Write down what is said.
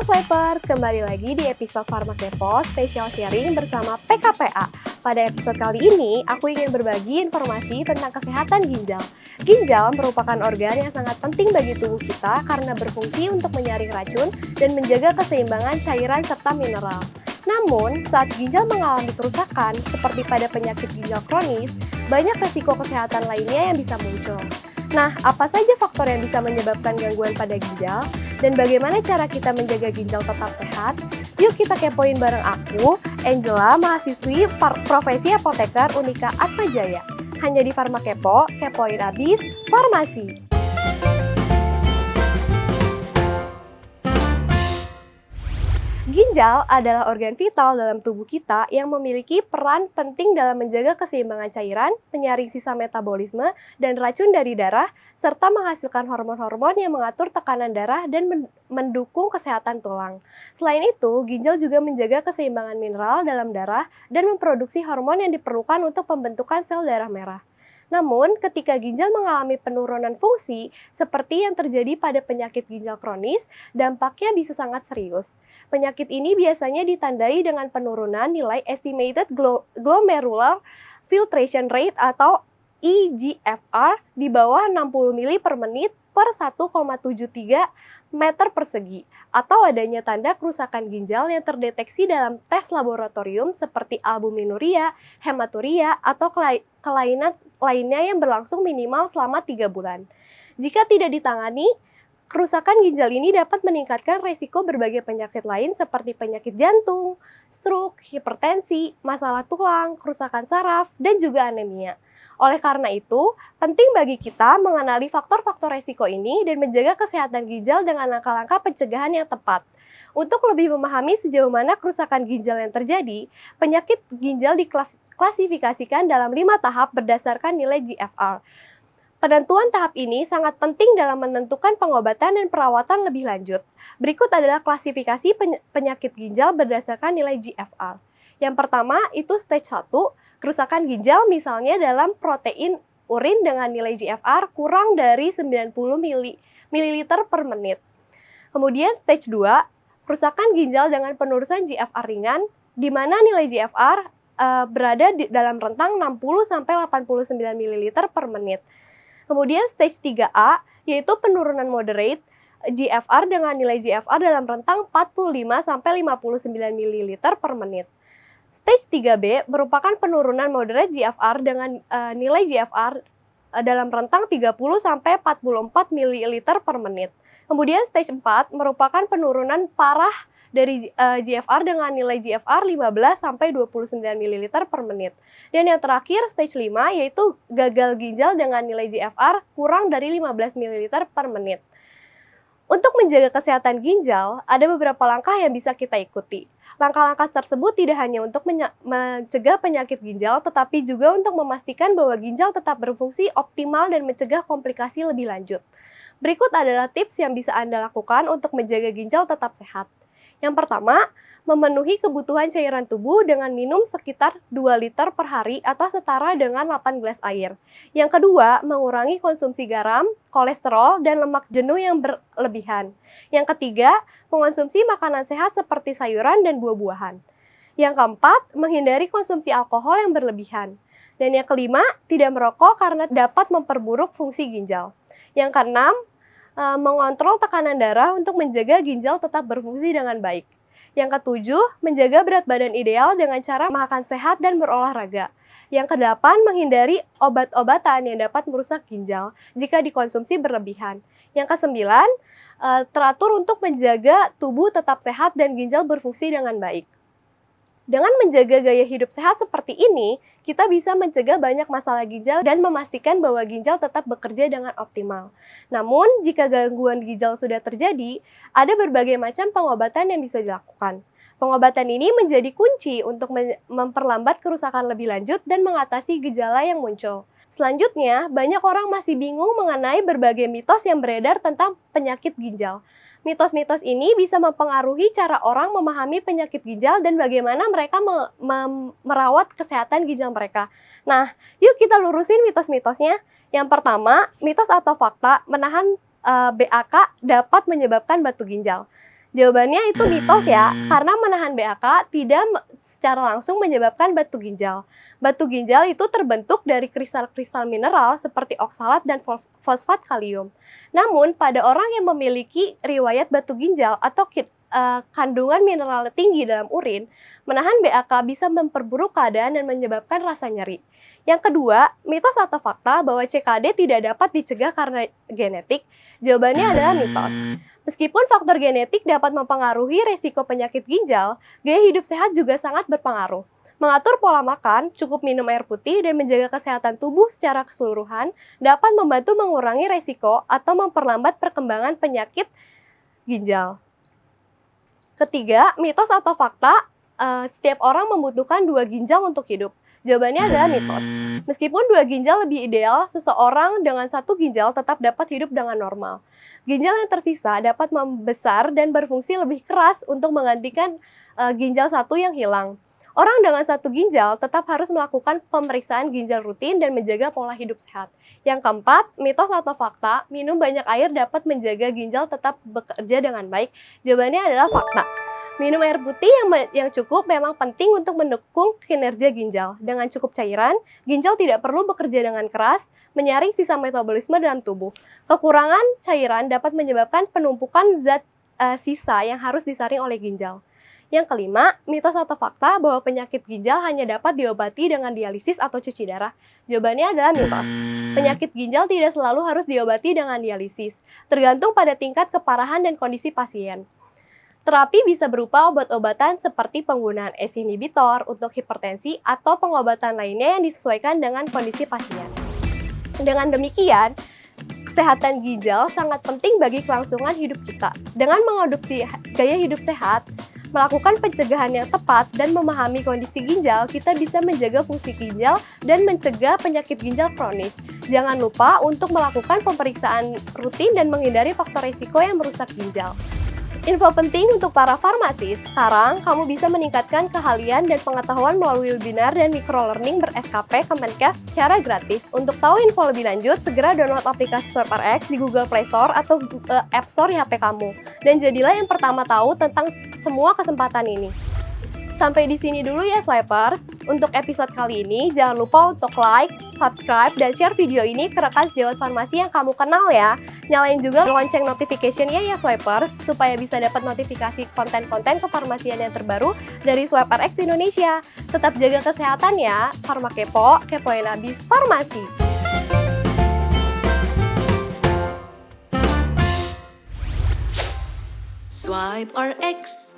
Swipers, kembali lagi di episode Pharmakepo Special Sharing bersama PKPA. Pada episode kali ini, aku ingin berbagi informasi tentang kesehatan ginjal. Ginjal merupakan organ yang sangat penting bagi tubuh kita karena berfungsi untuk menyaring racun dan menjaga keseimbangan cairan serta mineral. Namun, saat ginjal mengalami kerusakan, seperti pada penyakit ginjal kronis, banyak resiko kesehatan lainnya yang bisa muncul. Nah, apa saja faktor yang bisa menyebabkan gangguan pada ginjal? Dan bagaimana cara kita menjaga ginjal tetap sehat? Yuk kita kepoin bareng aku, Angela, mahasiswi profesi apoteker Unika Atmajaya. Hanya di Pharmakepo, kepoin abis, farmasi. Ginjal adalah organ vital dalam tubuh kita yang memiliki peran penting dalam menjaga keseimbangan cairan, menyaring sisa metabolisme dan racun dari darah, serta menghasilkan hormon-hormon yang mengatur tekanan darah dan mendukung kesehatan tulang. Selain itu, ginjal juga menjaga keseimbangan mineral dalam darah dan memproduksi hormon yang diperlukan untuk pembentukan sel darah merah. Namun, ketika ginjal mengalami penurunan fungsi, seperti yang terjadi pada penyakit ginjal kronis, dampaknya bisa sangat serius. Penyakit ini biasanya ditandai dengan penurunan nilai Estimated Glomerular Filtration Rate atau eGFR di bawah 60 mili per menit per 1,73 meter persegi, atau adanya tanda kerusakan ginjal yang terdeteksi dalam tes laboratorium seperti albuminuria, hematuria, atau kelainan lainnya yang berlangsung minimal selama 3 bulan. Jika tidak ditangani, kerusakan ginjal ini dapat meningkatkan risiko berbagai penyakit lain seperti penyakit jantung, stroke, hipertensi, masalah tulang, kerusakan saraf, dan juga anemia. Oleh karena itu, penting bagi kita mengenali faktor-faktor resiko ini dan menjaga kesehatan ginjal dengan langkah-langkah pencegahan yang tepat. Untuk lebih memahami sejauh mana kerusakan ginjal yang terjadi, penyakit ginjal diklasifikasikan dalam 5 tahap berdasarkan nilai GFR. Penentuan tahap ini sangat penting dalam menentukan pengobatan dan perawatan lebih lanjut. Berikut adalah klasifikasi penyakit ginjal berdasarkan nilai GFR. Yang pertama itu stage 1, kerusakan ginjal misalnya dalam protein urin dengan nilai GFR kurang dari 90 ml per menit. Kemudian stage 2, kerusakan ginjal dengan penurunan GFR ringan, di mana nilai GFR berada dalam rentang 60-89 ml per menit. Kemudian stage 3A, yaitu penurunan moderate, GFR dengan nilai GFR dalam rentang 45-59 ml per menit. Stage 3B merupakan penurunan moderate GFR dengan nilai GFR dalam rentang 30-44 ml per menit. Kemudian stage 4 merupakan penurunan parah dari GFR dengan nilai GFR 15-29 ml per menit. Dan yang terakhir stage 5 yaitu gagal ginjal dengan nilai GFR kurang dari 15 ml per menit. Untuk menjaga kesehatan ginjal, ada beberapa langkah yang bisa kita ikuti. Langkah-langkah tersebut tidak hanya untuk mencegah penyakit ginjal, tetapi juga untuk memastikan bahwa ginjal tetap berfungsi optimal dan mencegah komplikasi lebih lanjut. Berikut adalah tips yang bisa Anda lakukan untuk menjaga ginjal tetap sehat. Yang pertama, memenuhi kebutuhan cairan tubuh dengan minum sekitar 2 liter per hari atau setara dengan 8 gelas air. Yang kedua, mengurangi konsumsi garam, kolesterol, dan lemak jenuh yang berlebihan. Yang ketiga, mengonsumsi makanan sehat seperti sayuran dan buah-buahan. Yang keempat, menghindari konsumsi alkohol yang berlebihan. Dan yang kelima, tidak merokok karena dapat memperburuk fungsi ginjal. Yang keenam, mengontrol tekanan darah untuk menjaga ginjal tetap berfungsi dengan baik. Yang ketujuh, menjaga berat badan ideal dengan cara makan sehat dan berolahraga. Yang kedelapan, menghindari obat-obatan yang dapat merusak ginjal jika dikonsumsi berlebihan. Yang kesembilan, teratur untuk menjaga tubuh tetap sehat dan ginjal berfungsi dengan baik. Dengan menjaga gaya hidup sehat seperti ini, kita bisa mencegah banyak masalah ginjal dan memastikan bahwa ginjal tetap bekerja dengan optimal. Namun, jika gangguan ginjal sudah terjadi, ada berbagai macam pengobatan yang bisa dilakukan. Pengobatan ini menjadi kunci untuk memperlambat kerusakan lebih lanjut dan mengatasi gejala yang muncul. Selanjutnya, banyak orang masih bingung mengenai berbagai mitos yang beredar tentang penyakit ginjal. Mitos-mitos ini bisa mempengaruhi cara orang memahami penyakit ginjal dan bagaimana mereka merawat kesehatan ginjal mereka. Nah, yuk kita lurusin mitos-mitosnya. Yang pertama, mitos atau fakta menahan BAK dapat menyebabkan batu ginjal. Jawabannya itu mitos ya, karena menahan BAK tidak secara langsung menyebabkan batu ginjal. Batu ginjal itu terbentuk dari kristal-kristal mineral seperti oksalat dan fosfat kalium. Namun, pada orang yang memiliki riwayat batu ginjal atau kandungan mineral tinggi dalam urin, menahan BAK bisa memperburuk keadaan dan menyebabkan rasa nyeri. Yang kedua, mitos atau fakta bahwa CKD tidak dapat dicegah karena genetik. Jawabannya adalah mitos. Meskipun faktor genetik dapat mempengaruhi resiko penyakit ginjal, gaya hidup sehat juga sangat berpengaruh. Mengatur pola makan, cukup minum air putih, dan menjaga kesehatan tubuh secara keseluruhan dapat membantu mengurangi resiko atau memperlambat perkembangan penyakit ginjal. Ketiga, mitos atau fakta, setiap orang membutuhkan 2 ginjal untuk hidup. Jawabannya adalah mitos. Meskipun 2 ginjal lebih ideal, seseorang dengan 1 ginjal tetap dapat hidup dengan normal. Ginjal yang tersisa dapat membesar dan berfungsi lebih keras untuk menggantikan ginjal 1 yang hilang. Orang dengan 1 ginjal tetap harus melakukan pemeriksaan ginjal rutin dan menjaga pola hidup sehat. Yang keempat, mitos atau fakta, minum banyak air dapat menjaga ginjal tetap bekerja dengan baik. Jawabannya adalah fakta. Minum air putih yang cukup memang penting untuk mendukung kinerja ginjal. Dengan cukup cairan, ginjal tidak perlu bekerja dengan keras, menyaring sisa metabolisme dalam tubuh. Kekurangan cairan dapat menyebabkan penumpukan zat sisa yang harus disaring oleh ginjal. Yang kelima, mitos atau fakta bahwa penyakit ginjal hanya dapat diobati dengan dialisis atau cuci darah. Jawabannya adalah mitos. Penyakit ginjal tidak selalu harus diobati dengan dialisis, tergantung pada tingkat keparahan dan kondisi pasien. Terapi bisa berupa obat-obatan seperti penggunaan ACE inhibitor untuk hipertensi atau pengobatan lainnya yang disesuaikan dengan kondisi pasien. Dengan demikian, kesehatan ginjal sangat penting bagi kelangsungan hidup kita. Dengan mengadopsi gaya hidup sehat, melakukan pencegahan yang tepat, dan memahami kondisi ginjal, kita bisa menjaga fungsi ginjal dan mencegah penyakit ginjal kronis. Jangan lupa untuk melakukan pemeriksaan rutin dan menghindari faktor risiko yang merusak ginjal. Info penting untuk para farmasis, sekarang kamu bisa meningkatkan keahlian dan pengetahuan melalui webinar dan microlearning ber-SKP Kemenkes secara gratis. Untuk tahu info lebih lanjut, segera download aplikasi SwipeRx di Google Play Store atau App Store di HP kamu. Dan jadilah yang pertama tahu tentang semua kesempatan ini. Sampai di sini dulu ya Swipers. Untuk episode kali ini, jangan lupa untuk like, subscribe, dan share video ini ke rekan sejawat farmasi yang kamu kenal ya. Nyalain juga lonceng notification-nya ya Swipers, supaya bisa dapat notifikasi konten-konten kefarmasian yang terbaru dari SwipeRx Indonesia. Tetap jaga kesehatan ya, Farma Kepo, kepoin abis farmasi. Swipe RX.